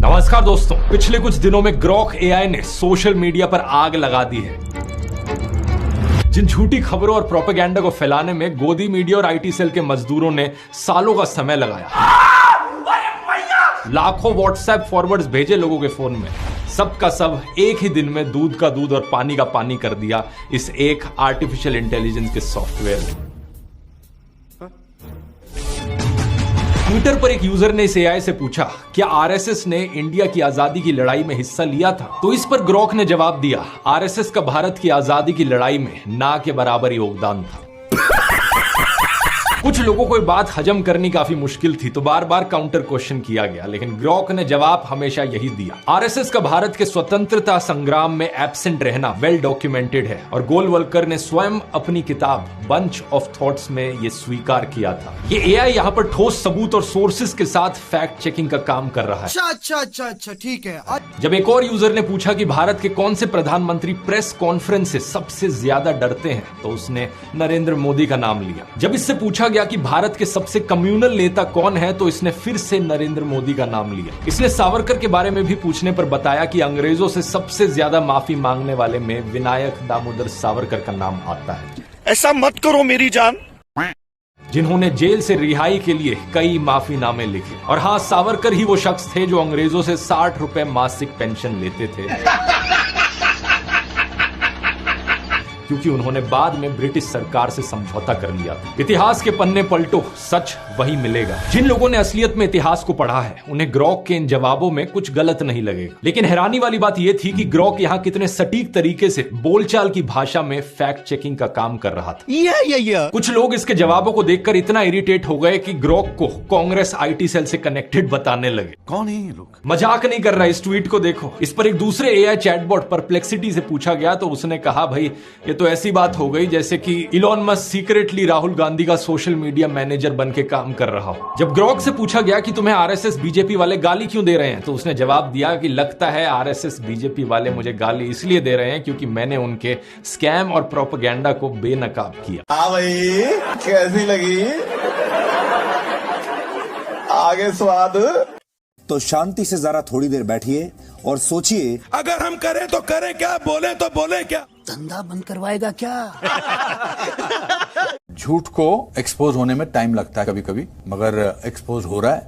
नमस्कार दोस्तों, पिछले कुछ दिनों में ग्रॉक एआई ने सोशल मीडिया पर आग लगा दी है। जिन झूठी खबरों और प्रोपेगेंडा को फैलाने में गोदी मीडिया और आईटी सेल के मजदूरों ने सालों का समय लगाया, लाखों व्हाट्सएप फॉरवर्ड्स भेजे लोगों के फोन में, सबका सब एक ही दिन में दूध का दूध और पानी का पानी कर दिया इस एक आर्टिफिशियल इंटेलिजेंस के सॉफ्टवेयर ने। ट्विटर पर एक यूजर ने इस एआई से पूछा, क्या आरएसएस ने इंडिया की आजादी की लड़ाई में हिस्सा लिया था? तो इस पर ग्रॉक ने जवाब दिया, आरएसएस का भारत की आजादी की लड़ाई में ना के बराबर योगदान था। कुछ लोगों को ये बात हजम करनी काफी मुश्किल थी, तो बार बार काउंटर क्वेश्चन किया गया, लेकिन ग्रॉक ने जवाब हमेशा यही दिया, आरएसएस का भारत के स्वतंत्रता संग्राम में एब्सेंट रहना वेल डॉक्यूमेंटेड है और गोलवलकर ने स्वयं अपनी किताब बंच ऑफ थॉट्स में ये स्वीकार किया था। ये एआई यहाँ पर ठोस सबूत और सोर्सेस के साथ फैक्ट चेकिंग का काम कर रहा है। अच्छा ठीक है। जब एक और यूजर ने पूछा कि भारत के कौन से प्रधानमंत्री प्रेस कॉन्फ्रेंस से सबसे ज्यादा डरते हैं, तो उसने नरेंद्र मोदी का नाम लिया। जब इससे पूछा गया कि भारत के सबसे कम्युनल नेता कौन है, तो इसने फिर से नरेंद्र मोदी का नाम लिया। इसने सावरकर के बारे में भी पूछने पर बताया कि अंग्रेजों से सबसे ज्यादा माफी मांगने वाले में विनायक दामोदर सावरकर का नाम आता है। ऐसा मत करो मेरी जान, जिन्होंने जेल से रिहाई के लिए कई माफीनामे लिखे। और हाँ, सावरकर ही वो शख्स थे जो अंग्रेजों से 60 रुपए मासिक पेंशन लेते थे, क्योंकि उन्होंने बाद में ब्रिटिश सरकार से समझौता कर लिया था। इतिहास के पन्ने पलटो, सच वही मिलेगा। जिन लोगों ने असलियत में इतिहास को पढ़ा है, उन्हें ग्रॉक के इन जवाबों में कुछ गलत नहीं लगेगा। लेकिन हैरानी वाली बात यह थी कि ग्रॉक यहाँ कितने सटीक तरीके से बोलचाल की भाषा में फैक्ट चेकिंग का काम कर रहा था। कुछ लोग इसके जवाबों को देखकर इतना इरिटेट हो गए कि ग्रॉक को कांग्रेस आईटी सेल से कनेक्टेड बताने लगे। कौन है ये लोग? मजाक नहीं कर रहा, इस ट्वीट को देखो। इस पर एक दूसरे एआई चैटबॉट परप्लेक्सिटी से पूछा गया, तो उसने कहा, भाई ये तो ऐसी बात हो गई जैसे कि Elon Musk secretly Rahul Gandhi का सोशल मीडिया मैनेजर बन के काम कर रहा हो। जब ग्रॉक से पूछा गया कि तुम्हें आरएसएस बीजेपी वाले गाली क्यों दे रहे हैं, तो उसने जवाब दिया कि लगता है आरएसएस बीजेपी वाले मुझे गाली इसलिए दे रहे हैं क्योंकि मैंने उनके स्कैम और प्रोपेगेंडा को बेनकाब किया। हाँ भाई, कैसी लगी? आगे स्वाद। तो शांति से जरा थोड़ी देर बैठिए और सोचिए, अगर हम करें तो करें क्या, बोले तो बोले क्या? धंधा बंद करवाएगा क्या? झूठ को एक्सपोज होने में टाइम लगता है कभी कभी, मगर एक्सपोज हो रहा है।